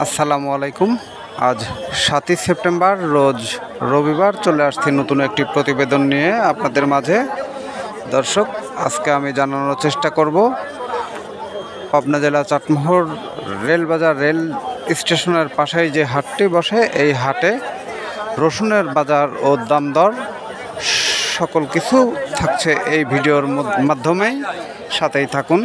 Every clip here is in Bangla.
আসসালামু আলাইকুম। আজ 7ই সেপ্টেম্বর রোজ রবিবার চলে আসছি নতুন একটি প্রতিবেদন নিয়ে আপনাদের মাঝে। দর্শক, আজকে আমি জানানোর চেষ্টা করব পাবনা জেলা চাটমোহর রেলবাজার রেল স্টেশনের পাশেই যে হাটটি বসে, এই হাটে রসুনের বাজার ও দাম দর সকল কিছু থাকছে এই ভিডিওর মাধ্যমেই। সাথেই থাকুন।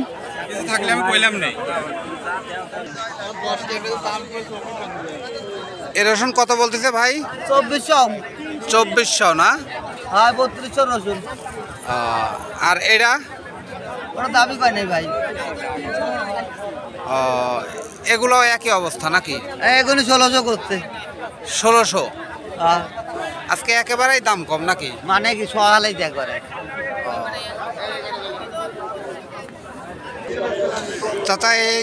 এ রসুন কত বলতেছে ভাই? 2400 না? হ্যাঁ 3200 রসুন। আর এরা ওরা দাবি করে নাই ভাই। এগুলো একই অবস্থা নাকি? এগুলো 1600 করতে। 1600? হ্যাঁ। আজকে একেবারেই দাম কম নাকি? মানে কি সকালেই দেখ করে। চাচা, এই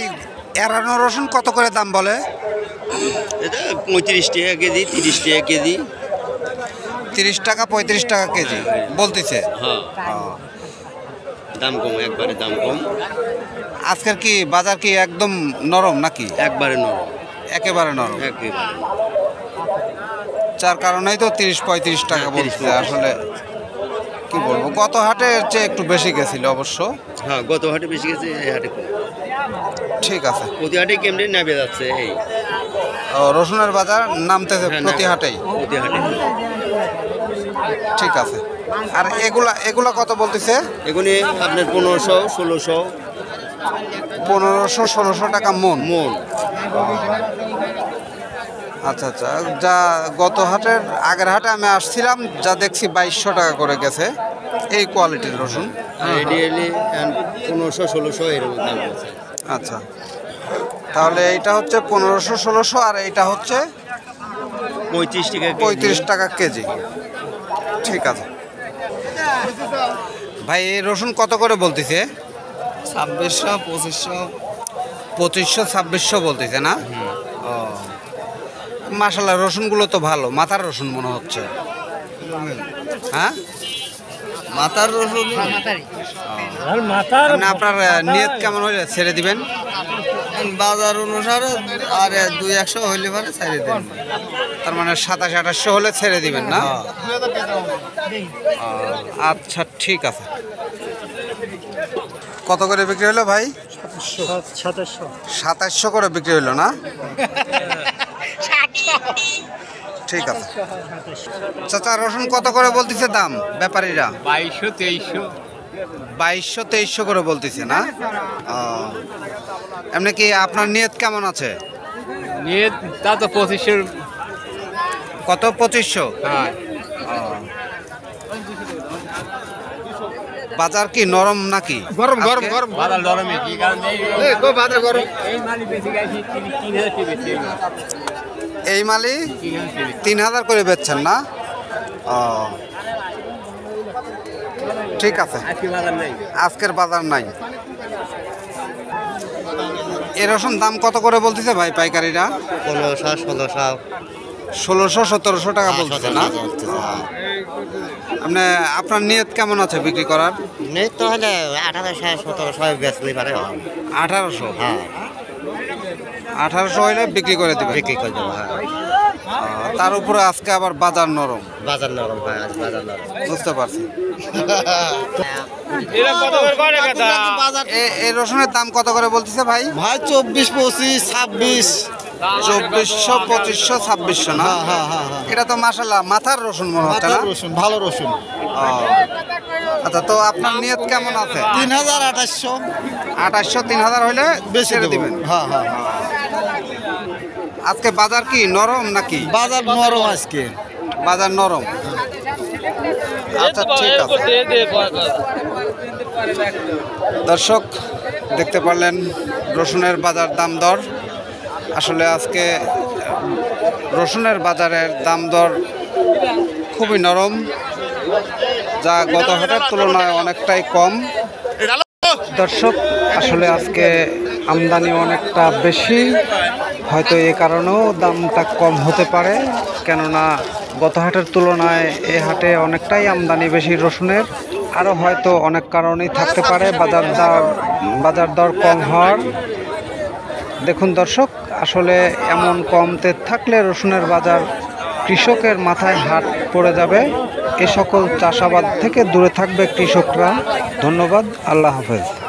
এরানো রসুন কত করে দাম বলে? এটা 35 টাকা কেজি, 30 টাকা কেজি। 30 টাকা 35 টাকা কেজি বলতেছে। হ্যাঁ, দাম কম, একবারে দাম কম। আজকের কি বাজার কি একদম নরম নাকি? একবারে নরম, একেবারে নরম। একেবারে। যার কারণেই তো 30-35 টাকা বলছে। আসলে কি বলবো, গত হাটের চেয়ে একটু বেশি গেছিল অবশ্য। হ্যাঁ, গত হাটে বেশি গেছে, এই হাটে কম। ঠিক আছে। প্রতি হাটে কেমনি নামে যাচ্ছে এই রসুনের বাজার নামতেছে প্রতি হাটেই। প্রতি হাটে। ঠিক আছে। আর এগুলা কত বলতেছে? এগুলি আপনার 1500, 1600 1500-1600 টাকা মন। আচ্ছা আচ্ছা। যা গত হাটের আগের হাটে আমি আসছিলাম, যা দেখছি 2200 টাকা করে গেছে এই কোয়ালিটির রসুন। আইডিয়ালি 1500-1600 এরকম দাম আছে। আচ্ছা, তাহলে এইটা হচ্ছে 1500-1600 আর এইটা হচ্ছে 35 টাকা, 35 টাকা কেজি। ঠিক আছে ভাই। এই রসুন কত করে বলতেছে? 2600, 2500। 2500-2600 বলতেছে না? ও, মাশাআল্লাহ, রসুনগুলো তো ভালো। মাথার রসুন মনে হচ্ছে। হ্যাঁ, মাথার রসুন। মানে আপনার নিয়ত কেমন হলে ছেড়ে দিবেন? বাজার অনুসারে আর 200-100 হইলে পরে ছেড়ে দেন। তার মানে 2700-2800 হলে ছেড়ে দিবেন না? আচ্ছা, ঠিক আছে। কত করে বিক্রি হলো ভাই? 2700 করে বিক্রি হলো না? ঠিক আছে। চাচা, রসুন কত করে বলতেছে দাম ব্যাপারীরা? 2200-2300 করে বলতেছে না? এমনি কি আপনার নিয়ত কেমন আছে? নিয়ত তা তো 2500। কত? 2500? হ্যাঁ। বাজার কি নরম নাকি? গরম গরম আজকে? গরম বাজার নরমই কি কারণে এই কো বাজার গরম এই মালি বেশি গাইছি 3000 টাকা বেশি। এই মালি 3000 করে বেচছেন না? ও, ঠিক আছে। আজকে বাজার নাই। আজকের বাজার নাই। এ রসুন দাম কত করে বলতেছে ভাই পাইকারিরা? 1500, 1600, 1600-1700 টাকা বলতেছে না? আপনি আপনার নিয়ত কেমন আছে বিক্রি করার? নেই তো হলে 1800, 1700 বেচলে পারে। 1800? হ্যাঁ, 1800 হইলে বিক্রি করে দেবে। বিক্রি করে দেবো। হ্যাঁ, তার উপরে আজকে আবার বাজার নরম। বাজার নরম। হ্যাঁ, আজ বাজার নরম। বুঝতে পারছি। এরা কত করে করে কথা এই রসুনের দাম কত করে বলতেছে ভাই? ভাই 24, 25, 26। 2400, 2500, 2600 না? এটা তো মাশাআল্লাহ মাথার রসুন মনে হচ্ছে না? রসুন, ভালো রসুন। ও, আচ্ছা, তো আপনার নিয়ত কেমন আছে? 3000, 2800 2800-3000 হইলে বেশি ছেড়ে দিবেন। হ্যাঁ। আজকে বাজার কি নরম নাকি? বাজার নরম আজকে। বাজার নরম। আচ্ছা, ঠিক আছে। দর্শক, দেখতে পারলেন রসুনের বাজার দাম দর। আসলে আজকে রসুনের বাজারের দাম দর খুবই নরম, যা গত হাটের তুলনায় অনেকটাই কম। দর্শক, আসলে আজকে আমদানি অনেকটা বেশি, হয়তো এ কারণেও দামটা কম হতে পারে। কেননা গত হাটের তুলনায় এ হাটে অনেকটাই আমদানি বেশি রসুনের। আরও হয়তো অনেক কারণেই থাকতে পারে বাজার দর কম হওয়ার। দেখুন দর্শক, আসলে এমন কম তেল থাকলে রসুনের বাজার কৃষকের মাথায় হাত পড়ে যাবে। এ সকল চাষাবাদ থেকে দূরে থাকবে কৃষকরা। ধন্যবাদ। আল্লাহ হাফেজ।